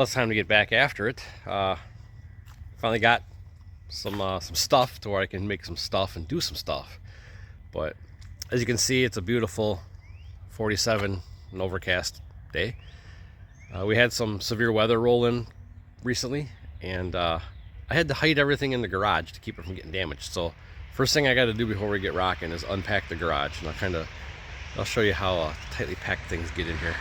it's time to get back after it. Finally got some stuff to where I can make some stuff and do some stuff. But as you can see, it's a beautiful 47 and overcast day. We had some severe weather roll in recently, and I had to hide everything in the garage to keep it from getting damaged. So first thing I got to do before we get rocking is unpack the garage, and I'll show you how tightly packed things get in here.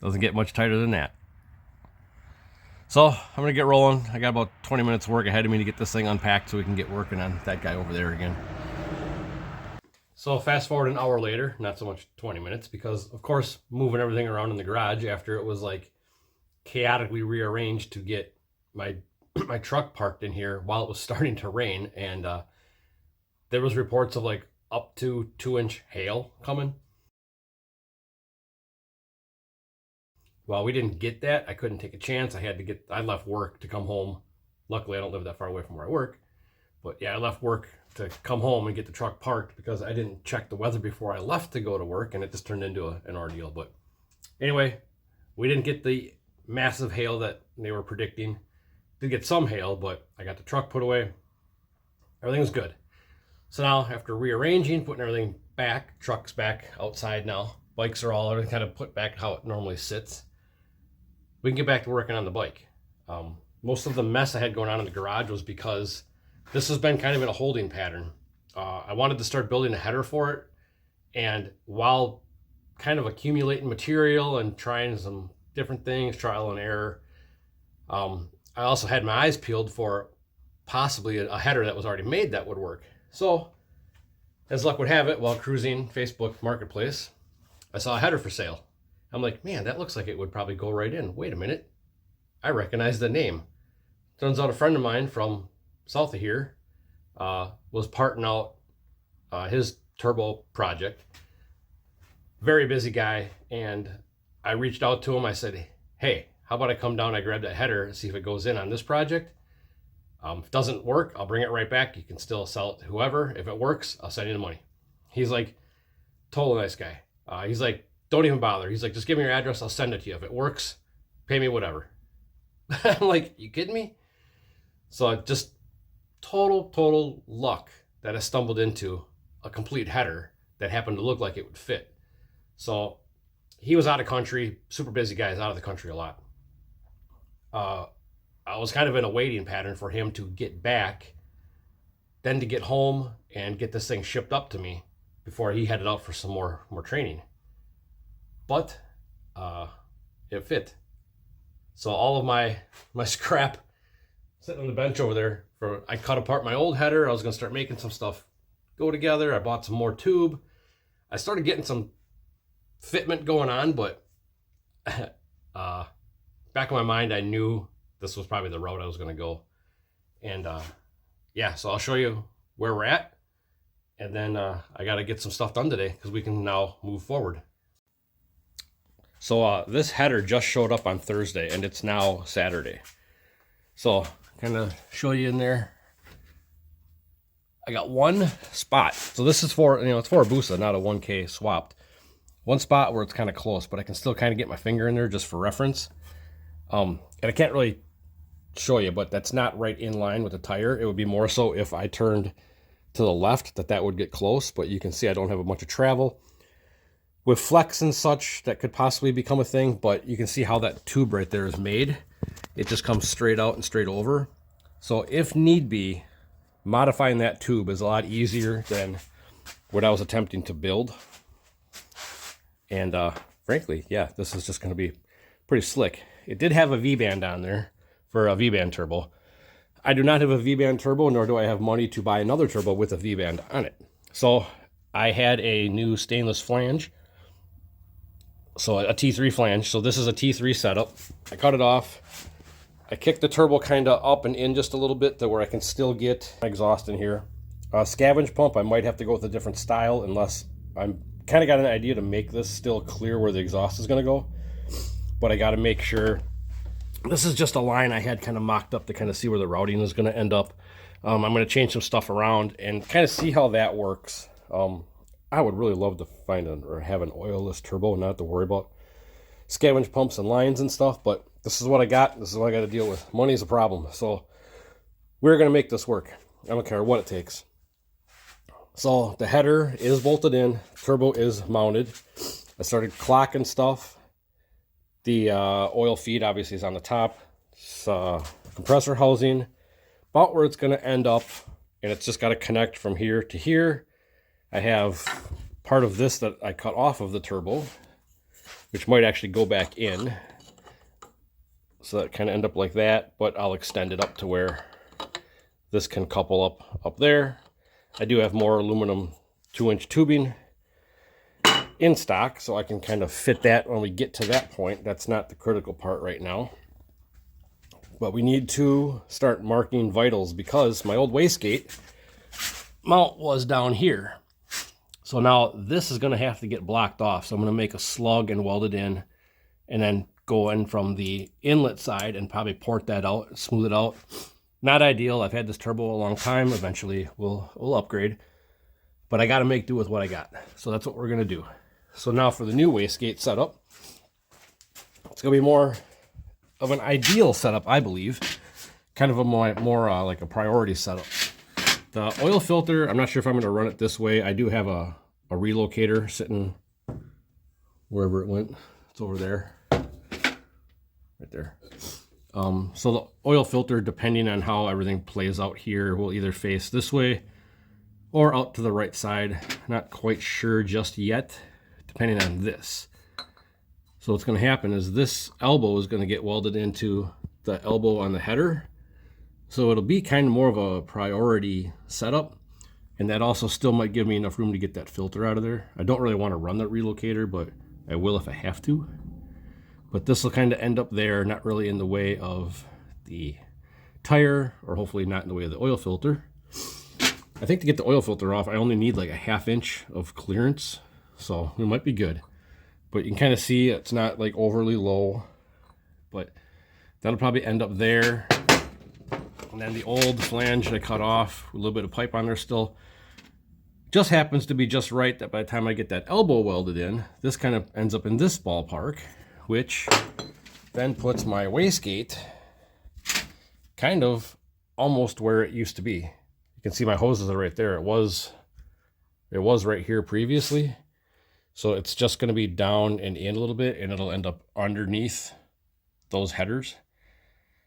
Doesn't get much tighter than that. So I'm gonna get rolling. I got about 20 minutes work ahead of me to get this thing unpacked so we can get working on that guy over there again. So fast forward an hour later, not so much 20 minutes, because of course moving everything around in the garage after it was like chaotically rearranged to get my truck parked in here while it was starting to rain, and there was reports of like up to 2-inch hail coming. Well, we didn't get that. I couldn't take a chance. I left work to come home. Luckily, I don't live that far away from where I work. But yeah, I left work to come home and get the truck parked because I didn't check the weather before I left to go to work, and it just turned into an ordeal. But anyway, we didn't get the massive hail that they were predicting. Did get some hail, but I got the truck put away. Everything was good. So now, after rearranging, putting everything back, truck's back outside now. Bikes are all kind of put back how it normally sits. We can get back to working on the bike. Most of the mess I had going on in the garage was because this has been kind of in a holding pattern. I wanted to start building a header for it, and while kind of accumulating material and trying some different things, trial and error, I also had my eyes peeled for possibly a header that was already made that would work. So, as luck would have it, while cruising Facebook Marketplace, I saw a header for sale. I'm like, man, that looks like it would probably go right in. Wait a minute. I recognize the name. Turns out a friend of mine from south of here was parting out his turbo project. Very busy guy. And I reached out to him. I said, hey, how about I come down, I grab that header and see if it goes in on this project. If it doesn't work, I'll bring it right back. You can still sell it to whoever. If it works, I'll send you the money. He's like, totally nice guy. He's like, don't even bother. He's like, just give me your address. I'll send it to you. If it works, pay me whatever. I'm like, you kidding me? So just total luck that I stumbled into a complete header that happened to look like it would fit. So he was out of country, super busy guy, is out of the country a lot. I was kind of in a waiting pattern for him to get back, then to get home and get this thing shipped up to me before he headed out for some more training. But it fit. So all of my scrap sitting on the bench over there, I cut apart my old header. I was going to start making some stuff go together. I bought some more tube. I started getting some fitment going on, but back in my mind, I knew this was probably the route I was going to go. And yeah, so I'll show you where we're at. And then I got to get some stuff done today because we can now move forward. So this header just showed up on Thursday, and it's now Saturday. So kind of show you in there. I got one spot. So this is for, it's for a Busa, not a 1K swapped. One spot where it's kind of close, but I can still kind of get my finger in there just for reference. And I can't really show you, but that's not right in line with the tire. It would be more so if I turned to the left that would get close, but you can see I don't have a bunch of travel. With flex and such, that could possibly become a thing, but you can see how that tube right there is made. It just comes straight out and straight over. So if need be, modifying that tube is a lot easier than what I was attempting to build. And frankly, yeah, this is just going to be pretty slick. It did have a V-band on there for a V-band turbo. I do not have a V-band turbo, nor do I have money to buy another turbo with a V-band on it. So I had a new stainless flange. So a T3 flange. So this is a T3 setup. I cut it off. I kicked the turbo kind of up and in just a little bit to where I can still get exhaust in here. Scavenge pump, I might have to go with a different style unless I'm kind of got an idea to make this still clear where the exhaust is going to go. But I got to make sure. This is just a line I had kind of mocked up to kind of see where the routing is going to end up. I'm going to change some stuff around and kind of see how that works. I would really love to find or have an oilless turbo, not to worry about scavenge pumps and lines and stuff, but this is what I got. This is what I got to deal with. Money's a problem, so we're going to make this work. I don't care what it takes. So the header is bolted in, turbo is mounted. I started clocking stuff. The oil feed obviously is on the top. It's compressor housing, about where it's going to end up, and it's just got to connect from here to here. I have part of this that I cut off of the turbo, which might actually go back in. So that kind of end up like that, but I'll extend it up to where this can couple up there. I do have more aluminum 2-inch tubing in stock, so I can kind of fit that when we get to that point. That's not the critical part right now. But we need to start marking vitals because my old wastegate mount was down here. So now this is going to have to get blocked off. So I'm going to make a slug and weld it in, and then go in from the inlet side and probably port that out, smooth it out. Not ideal. I've had this turbo a long time. Eventually we'll upgrade, but I got to make do with what I got. So that's what we're going to do. So now for the new wastegate setup, it's going to be more of an ideal setup, I believe. Kind of a more like a priority setup. The oil filter, I'm not sure if I'm going to run it this way. I do have a relocator sitting wherever it went. It's over there. Right there. So the oil filter, depending on how everything plays out here, will either face this way or out to the right side. Not quite sure just yet, depending on this. So what's going to happen is this elbow is going to get welded into the elbow on the header. So it'll be kind of more of a priority setup. And that also still might give me enough room to get that filter out of there. I don't really want to run that relocator, but I will if I have to. But this will kind of end up there, not really in the way of the tire, or hopefully not in the way of the oil filter. I think to get the oil filter off, I only need like a 1/2 inch of clearance. So it might be good. But you can kind of see it's not like overly low. But that'll probably end up there. And then the old flange that I cut off, a little bit of pipe on there still, just happens to be just right that by the time I get that elbow welded in, this kind of ends up in this ballpark, which then puts my wastegate kind of almost where it used to be. You can see my hoses are right there. It was right here previously. So it's just going to be down and in a little bit, and it'll end up underneath those headers.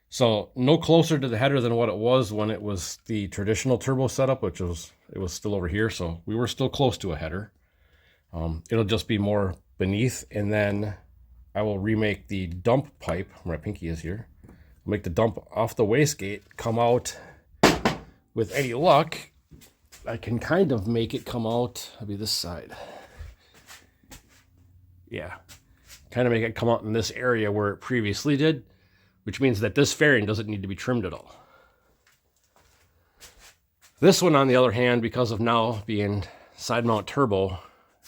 So no closer to the header than what it was when it was the traditional turbo setup, which was, it was still over here. So we were still close to a header. It'll just be more beneath, and then I will remake the dump pipe. My pinky is here. I'll make the dump off the wastegate come out. With any luck, I can kind of make it come out. I'll be this side. Yeah, kind of make it come out in this area where it previously did, which means that this fairing doesn't need to be trimmed at all. This one, on the other hand, because of now being side mount turbo,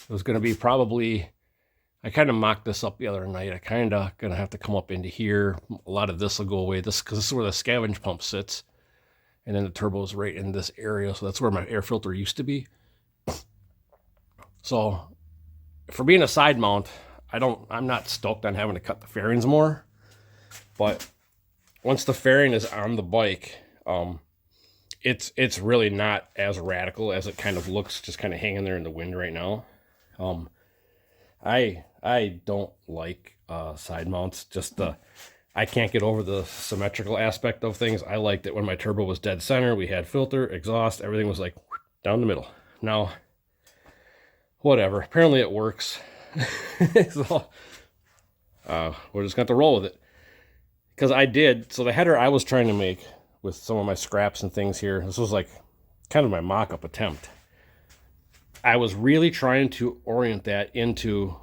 was going to be probably, I kind of mocked this up the other night. I kind of going to have to come up into here. A lot of this will go away, because this is where the scavenge pump sits. And then the turbo is right in this area. So that's where my air filter used to be. So for being a side mount, I'm not stoked on having to cut the fairings more. But once the fairing is on the bike, it's really not as radical as it kind of looks, just kind of hanging there in the wind right now. I don't like side mounts. Just I can't get over the symmetrical aspect of things. I liked it when my turbo was dead center. We had filter, exhaust, everything was like down the middle. Now, whatever. Apparently it works. So, we're just going to have to roll with it. Because so the header I was trying to make with some of my scraps and things here, this was like kind of my mock-up attempt. I was really trying to orient that into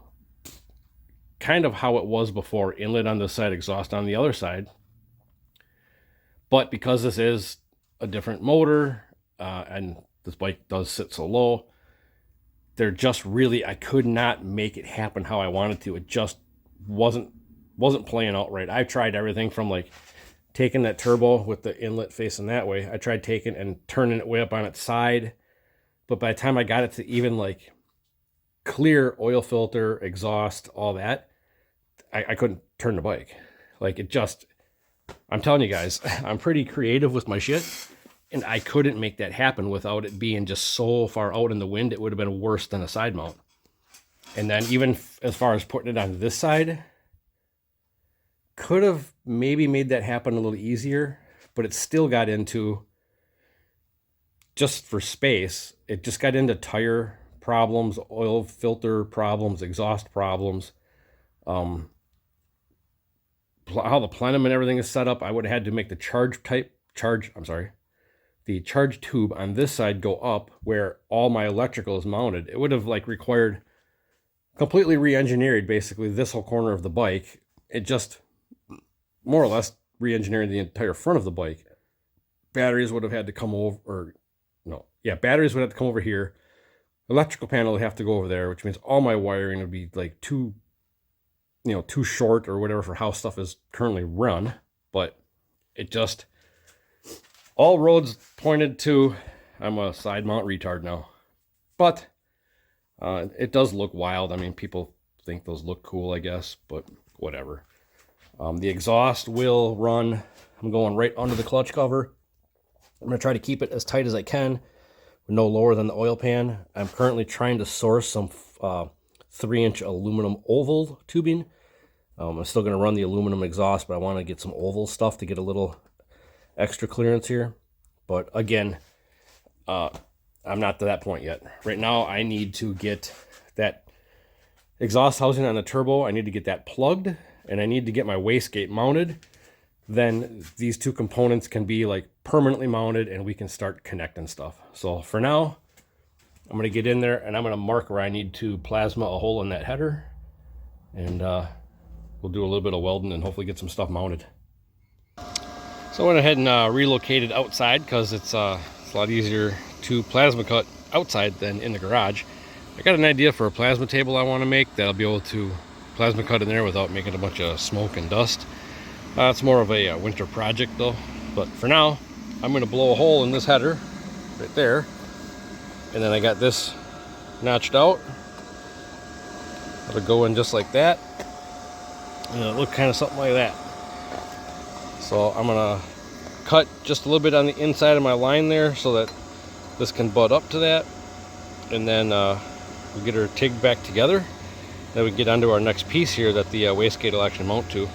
kind of how it was before, inlet on this side, exhaust on the other side. But because this is a different motor, and this bike does sit so low, they're just really, I could not make it happen how I wanted to. It just wasn't playing out right. I've tried everything from like taking that turbo with the inlet facing that way. I tried taking and turning it way up on its side. But by the time I got it to even like clear oil filter, exhaust, all that, I couldn't turn the bike. Like, it just, I'm telling you guys, I'm pretty creative with my shit, and I couldn't make that happen without it being just so far out in the wind. It would have been worse than a side mount. And then even as far as putting it on this side, could have maybe made that happen a little easier, but it still got into, just for space, it just got into tire problems, oil filter problems, exhaust problems. How the plenum and everything is set up, I would have had to make the the charge tube on this side go up where all my electrical is mounted. It would have like required completely re-engineered basically this whole corner of the bike. It just more or less re-engineered the entire front of the bike. Batteries would have had to come over, batteries would have to come over here. Electrical panel would have to go over there, which means all my wiring would be like too short or whatever for how stuff is currently run. But it just, all roads pointed to, I'm a side mount retard now. But it does look wild. I mean, people think those look cool, I guess, but whatever. The exhaust will run, I'm going right under the clutch cover. I'm going to try to keep it as tight as I can, no lower than the oil pan. I'm currently trying to source some 3-inch aluminum oval tubing. I'm still going to run the aluminum exhaust, but I want to get some oval stuff to get a little extra clearance here. But again, I'm not to that point yet. Right now, I need to get that exhaust housing on the turbo. I need to get that plugged, and I need to get my wastegate mounted. Then these two components can be like permanently mounted, and we can start connecting stuff. So for now, I'm going to get in there, and I'm going to mark where I need to plasma a hole in that header, and we'll do a little bit of welding and hopefully get some stuff mounted. So I went ahead and relocated outside because it's a lot easier to plasma cut outside than in the garage. I got an idea for a plasma table I want to make that'll be able to plasma cut in there without making a bunch of smoke and dust. It's more of a winter project though. But for now, I'm going to blow a hole in this header right there. And then I got this notched out. It'll go in just like that. And it'll look kind of something like that. So I'm going to cut just a little bit on the inside of my line there so that this can butt up to that. And then we'll get her tigged back together. Then we get onto our next piece here that the wastegate will actually mount to.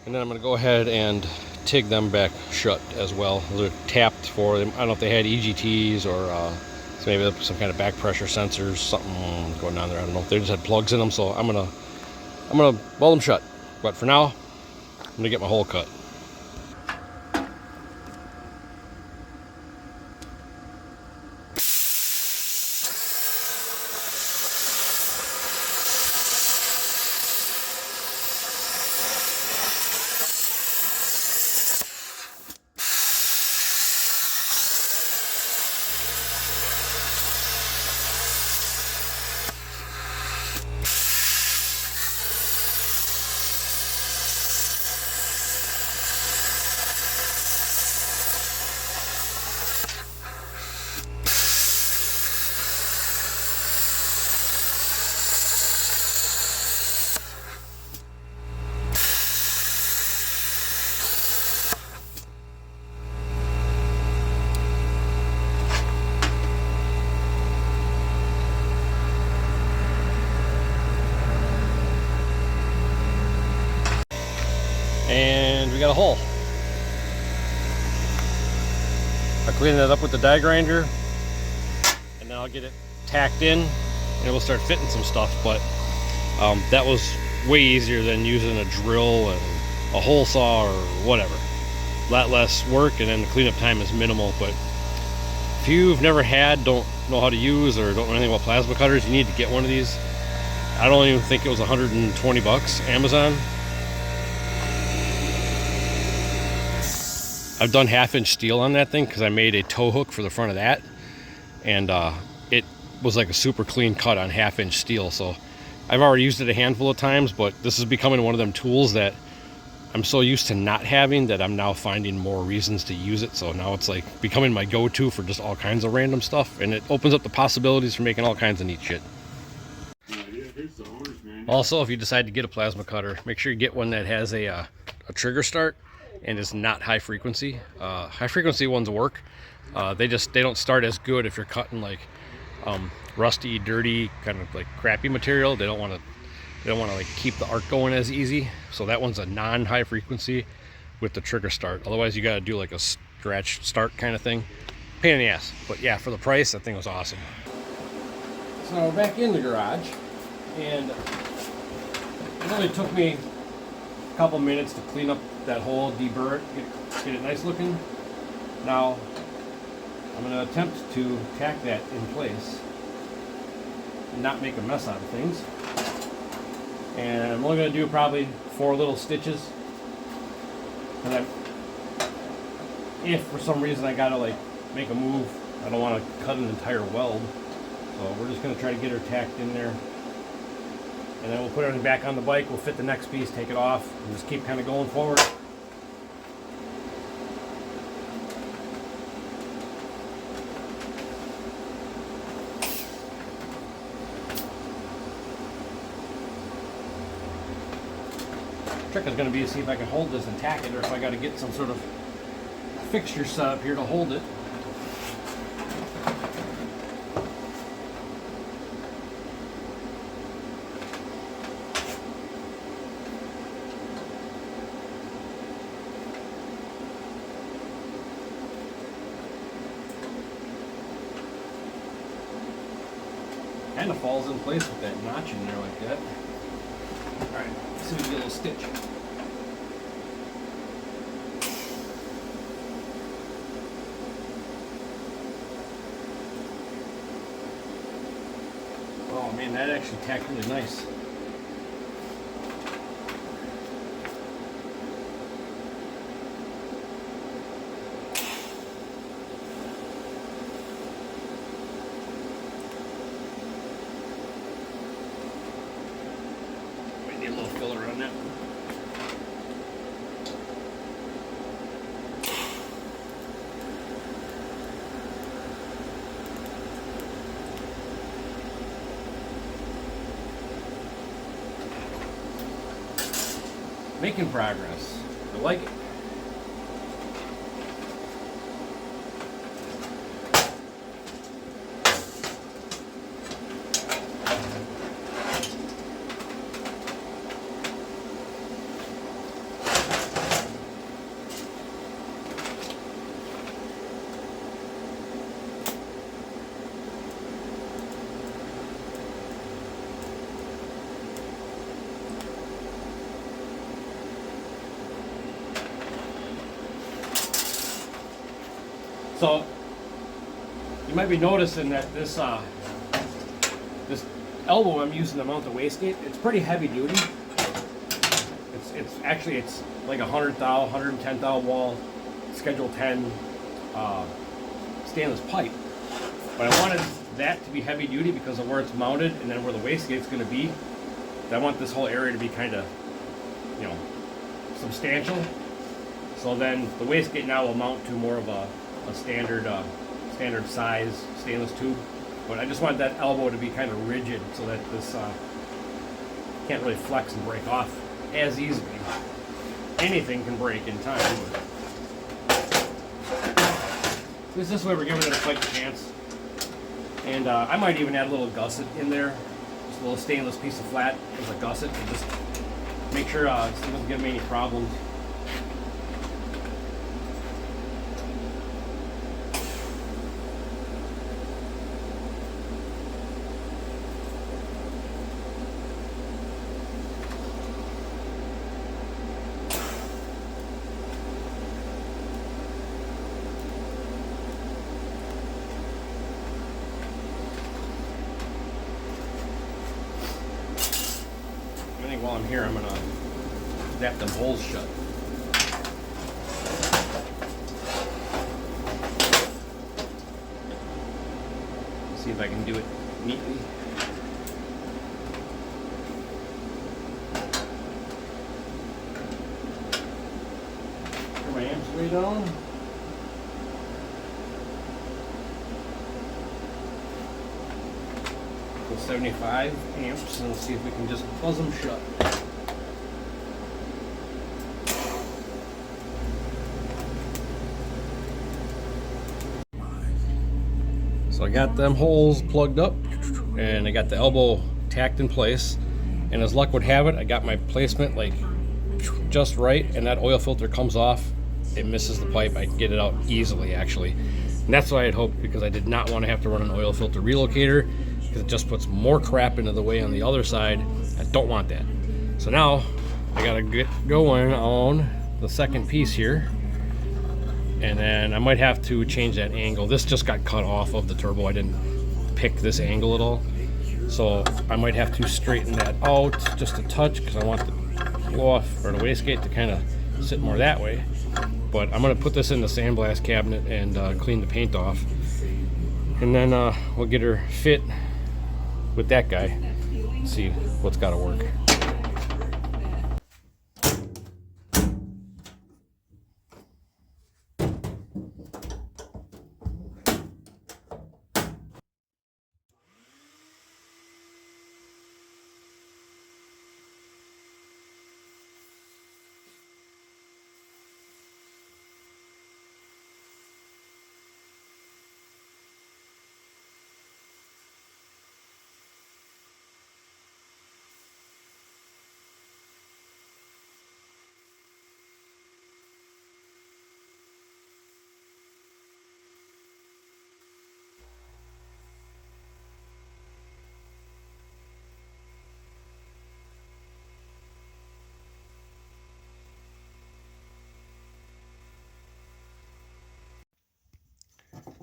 And then I'm going to go ahead and TIG them back shut as well. They're tapped for them. I don't know if they had EGTs or so maybe some kind of back pressure sensors, something going on there. I don't know. They just had plugs in them, so I'm gonna weld them shut. But for now, I'm gonna get my hole cut. And we got a hole. I'll clean that up with the die grinder, and then I'll get it tacked in, and we'll start fitting some stuff. But that was way easier than using a drill and a hole saw or whatever. A lot less work, and then the cleanup time is minimal. But if you've never had, don't know how to use, or don't know anything about plasma cutters, you need to get one of these. I don't even think it was 120 bucks, Amazon. I've done 1/2-inch steel on that thing because I made a tow hook for the front of that, and it was like a super clean cut on 1/2-inch steel. So I've already used it a handful of times, but this is becoming one of them tools that I'm so used to not having that I'm now finding more reasons to use it. So now it's like becoming my go-to for just all kinds of random stuff, and it opens up the possibilities for making all kinds of neat shit. Also, if you decide to get a plasma cutter, make sure you get one that has a trigger start and is not high frequency. High frequency ones work. They don't start as good if you're cutting like rusty, dirty, kind of like crappy material. They don't want to like keep the arc going as easy. So that one's a non-high frequency with the trigger start. Otherwise, you got to do like a stretch start kind of thing. Pain in the ass. But yeah, for the price, that thing was awesome. So we're back in the garage, and it only took me a couple minutes to clean up that hole, deburr it, get it nice looking. Now I'm going to attempt to tack that in place and not make a mess out of things. And I'm only going to do probably 4 little stitches. And if for some reason I got to like make a move, I don't want to cut an entire weld. So we're just going to try to get her tacked in there. And then we'll put everything back on the bike, we'll fit the next piece, take it off, and just keep kind of going forward. The trick is going to be to see if I can hold this and tack it, or if I got to get some sort of fixture set up here to hold it. Kind of falls in place with that notch in there like that. Alright, let's see if we can get a little stitch. Oh man, that actually tacked really nice. Need a little filler on that. Making progress. I like it. So you might be noticing that this this elbow I'm using to mount the wastegate, it's pretty heavy duty. It's actually like 100 thou, 110 thou wall, Schedule 10 stainless pipe. But I wanted that to be heavy duty because of where it's mounted and then where the wastegate's going to be. I want this whole area to be kind of, you know, substantial. So then the wastegate now will mount to more of a standard size stainless tube, but I just want that elbow to be kind of rigid so that this can't really flex and break off as easily. Anything can break in time, but this way we're giving it a fight chance. And I might even add a little gusset in there, just a little stainless piece of flat as a gusset to just make sure it doesn't give me any problems. While I'm here, I'm going to snap them holes shut. See if I can do it neatly. Turn my amps way down. with 75 amps and see if we can just buzz them shut. So I got them holes plugged up and I got the elbow tacked in place, and as luck would have it, I got my placement like just right, and that oil filter comes off. It misses the pipe. I can get it out easily actually, and that's what I had hoped, because I did not want to have to run an oil filter relocator, because it just puts more crap into the way on the other side. I don't want that. So now I gotta get going on the second piece here, and then I might have to change that angle. This just got cut off of the turbo. I didn't pick this angle at all, so I might have to straighten that out just a touch, because I want the blow off or the wastegate to kind of sit more that way. But I'm going to put this in the sandblast cabinet and clean the paint off, and then we'll get her fit with that guy, see what's got to work.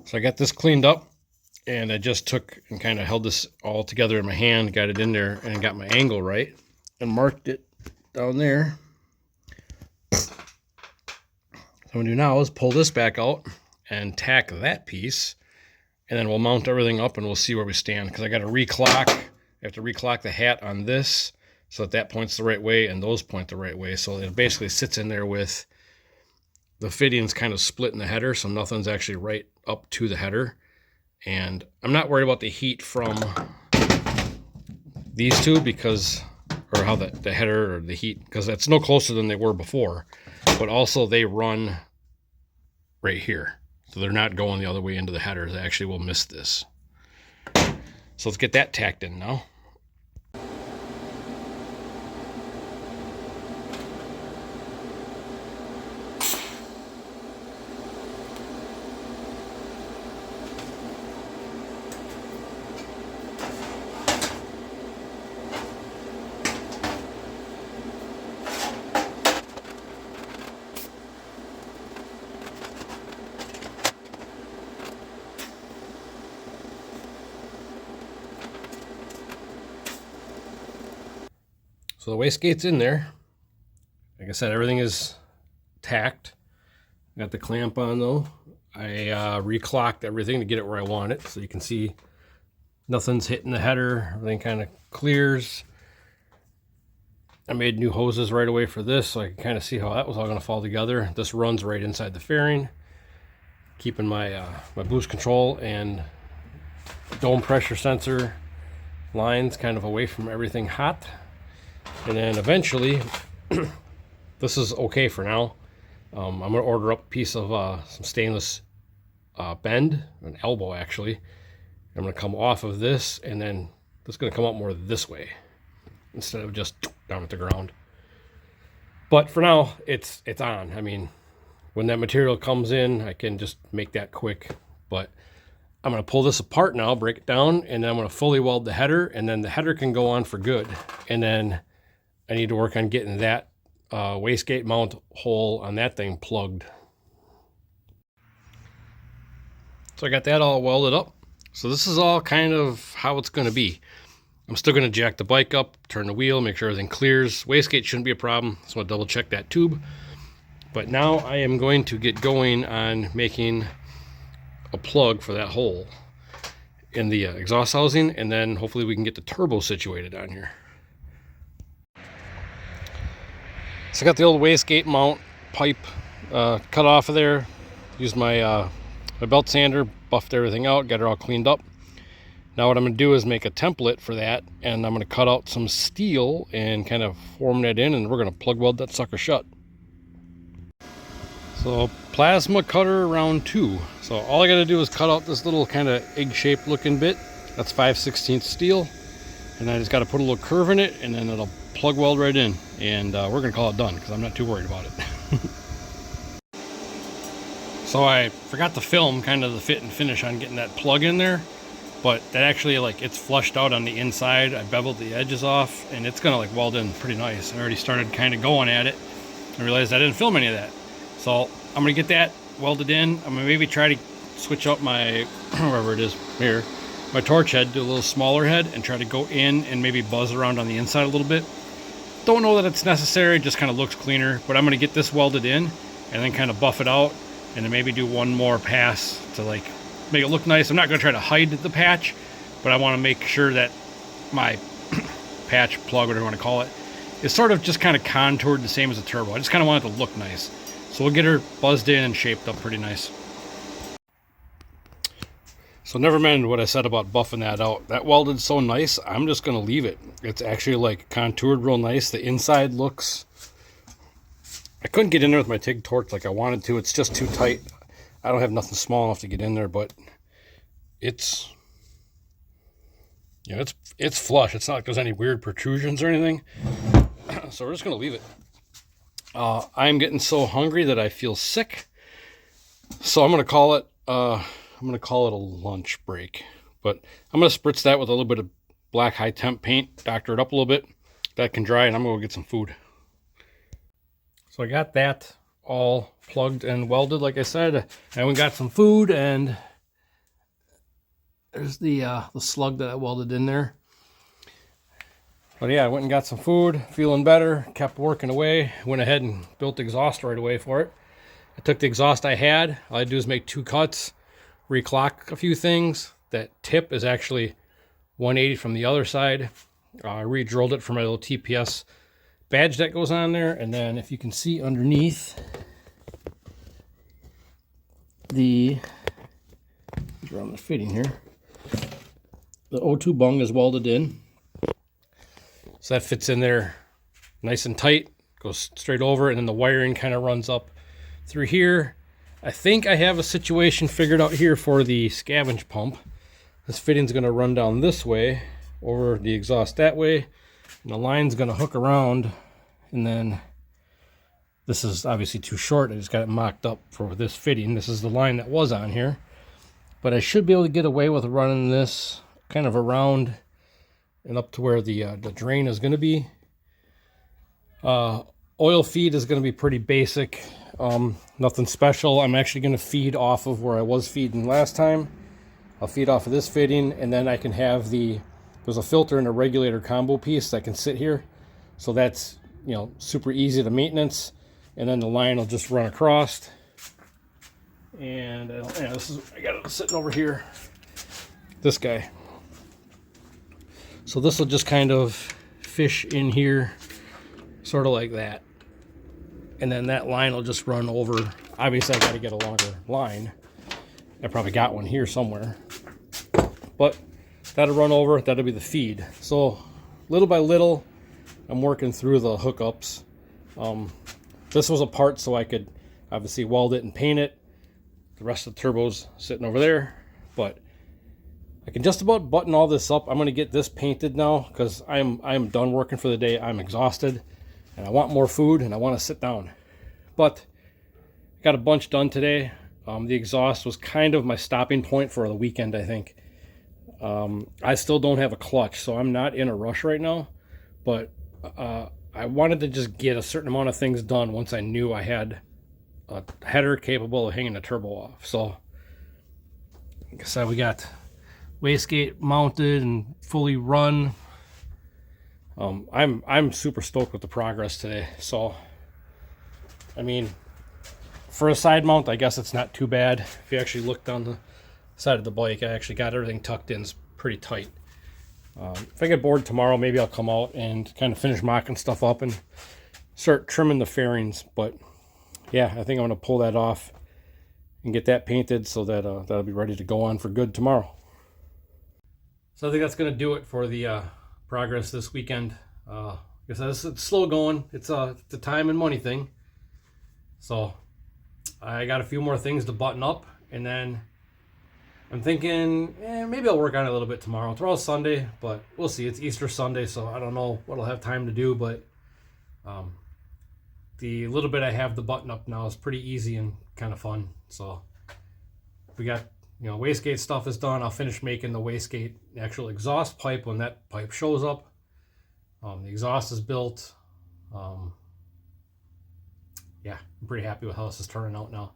So I got this cleaned up, and I just took and kind of held this all together in my hand, got it in there, and got my angle right, and marked it down there. So what I'm going to do now is pull this back out and tack that piece, and then we'll mount everything up and we'll see where we stand, because I got to reclock. I have to reclock the hat on this so that points the right way and those point the right way. So it basically sits in there with the fittings kind of split in the header, so nothing's actually right up to the header. And I'm not worried about the heat from these two, because, or how the header or the heat, because that's no closer than they were before, but also they run right here, so they're not going the other way into the header. They actually will miss this. So let's get that tacked in now. So the wastegate's in there. Like I said, everything is tacked. Got the clamp on though. I reclocked everything to get it where I want it. So you can see nothing's hitting the header. Everything kind of clears. I made new hoses right away for this, so I can kind of see how that was all going to fall together. This runs right inside the fairing, keeping my my boost control and dome pressure sensor lines kind of away from everything hot. And then eventually, this is okay for now. I'm going to order up a piece of some stainless bend, an elbow actually. I'm going to come off of this, and then this is going to come out more this way instead of just down at the ground. But for now, it's on. I mean, when that material comes in, I can just make that quick. But I'm going to pull this apart now, break it down, and then I'm going to fully weld the header, and then the header can go on for good. And then I need to work on getting that wastegate mount hole on that thing plugged. So I got that all welded up. So this is all kind of how it's going to be. I'm still going to jack the bike up, turn the wheel, make sure everything clears. Wastegate shouldn't be a problem. So I'll double check that tube. But now I am going to get going on making a plug for that hole in the exhaust housing, and then hopefully we can get the turbo situated on here. So I got the old wastegate mount pipe cut off of there. Used my my belt sander, buffed everything out, got it all cleaned up. Now what I'm going to do is make a template for that, and I'm going to cut out some steel and kind of form that in, and we're going to plug weld that sucker shut. So plasma cutter round 2. So all I got to do is cut out this little kind of egg-shaped looking bit. That's 5/16 steel, and I just got to put a little curve in it, and then it'll plug weld right in, and we're going to call it done because I'm not too worried about it. So I forgot to film kind of the fit and finish on getting that plug in there, but that actually, like, it's flushed out on the inside. I beveled the edges off, and it's gonna like weld in pretty nice. I already started kind of going at it. I realized I didn't film any of that, so I'm gonna get that welded in. I'm gonna maybe try to switch out my wherever it is here, my torch head, do a little smaller head, and try to go in and maybe buzz around on the inside a little bit. Don't know that it's necessary, just kind of looks cleaner, but I'm gonna get this welded in and then kind of buff it out, and then maybe do one more pass to like make it look nice. I'm not going to try to hide the patch, but I want to make sure that my patch, plug, whatever you want to call it, is sort of just kind of contoured the same as a turbo. I just kind of want it to look nice. So we'll get her buzzed in and shaped up pretty nice. So never mind what I said about buffing that out. That welded so nice, I'm just going to leave it. It's actually like contoured real nice. The inside looks... I couldn't get in there with my TIG torch like I wanted to. It's just too tight. I don't have nothing small enough to get in there, but it's, you know, it's flush. It's not like there's any weird protrusions or anything. So we're just gonna leave it. I'm getting so hungry that I feel sick. So I'm gonna call it a lunch break. But I'm gonna spritz that with a little bit of black high temp paint, doctor it up a little bit. That can dry, and I'm gonna go get some food. So I got that all plugged and welded, like I said. I went and got some food, and there's the slug that I welded in there. But yeah, I went and got some food, feeling better, kept working away, went ahead and built the exhaust right away for it. I took the exhaust I had. All I had to do is make 2 cuts, reclock a few things. That tip is actually 180 from the other side. I re-drilled it for my little TPS badge that goes on there, and then if you can see underneath around the fitting here, the O2 bung is welded in, so that fits in there nice and tight, goes straight over, and then the wiring kind of runs up through here. I think I have a situation figured out here for the scavenge pump. This fitting's going to run down this way over the exhaust that way, and the line's going to hook around, and then this is obviously too short. I just got it mocked up for this fitting. This is the line that was on here, but I should be able to get away with running this kind of around and up to where the drain is going to be. Oil feed is going to be pretty basic, nothing special. I'm actually going to feed off of where I was feeding last time. I'll feed off of this fitting, and then I can have there's a filter and a regulator combo piece that can sit here. So that's, you know, super easy to maintenance. And then the line will just run across. And I got it sitting over here. This guy. So this will just kind of fish in here, sort of like that. And then that line will just run over. Obviously I got to get a longer line. I probably got one here somewhere. But that'll run over, that'll be the feed. So little by little, I'm working through the hookups. This was a part so I could obviously weld it and paint it. The rest of the turbo's sitting over there. But I can just about button all this up. I'm going to get this painted now because I'm done working for the day. I'm exhausted and I want more food and I want to sit down. But I got a bunch done today. The exhaust was kind of my stopping point for the weekend, I think. I still don't have a clutch, so I'm not in a rush right now, but I wanted to just get a certain amount of things done once I knew I had a header capable of hanging the turbo off. So like I said, we got wastegate mounted and fully run. I'm super stoked with the progress today. So I mean, for a side mount, I guess it's not too bad. If you actually look down the side of the bike, I actually got everything tucked in pretty tight. If I get bored tomorrow, maybe I'll come out and kind of finish mocking stuff up and start trimming the fairings. But yeah, I think I'm going to pull that off and get that painted so that that'll be ready to go on for good tomorrow. So I think that's going to do it for the progress this weekend. I guess it's slow going. It's a time and money thing. So I got a few more things to button up, and then I'm thinking maybe I'll work on it a little bit tomorrow. Tomorrow's Sunday, but we'll see. It's Easter Sunday, so I don't know what I'll have time to do, but the little bit I have to button up now is pretty easy and kind of fun. So we got, wastegate stuff is done. I'll finish making the wastegate actual exhaust pipe when that pipe shows up. The exhaust is built. Yeah, I'm pretty happy with how this is turning out now.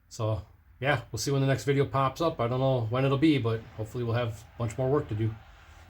So yeah, we'll see when the next video pops up. I don't know when it'll be, but hopefully we'll have a bunch more work to do.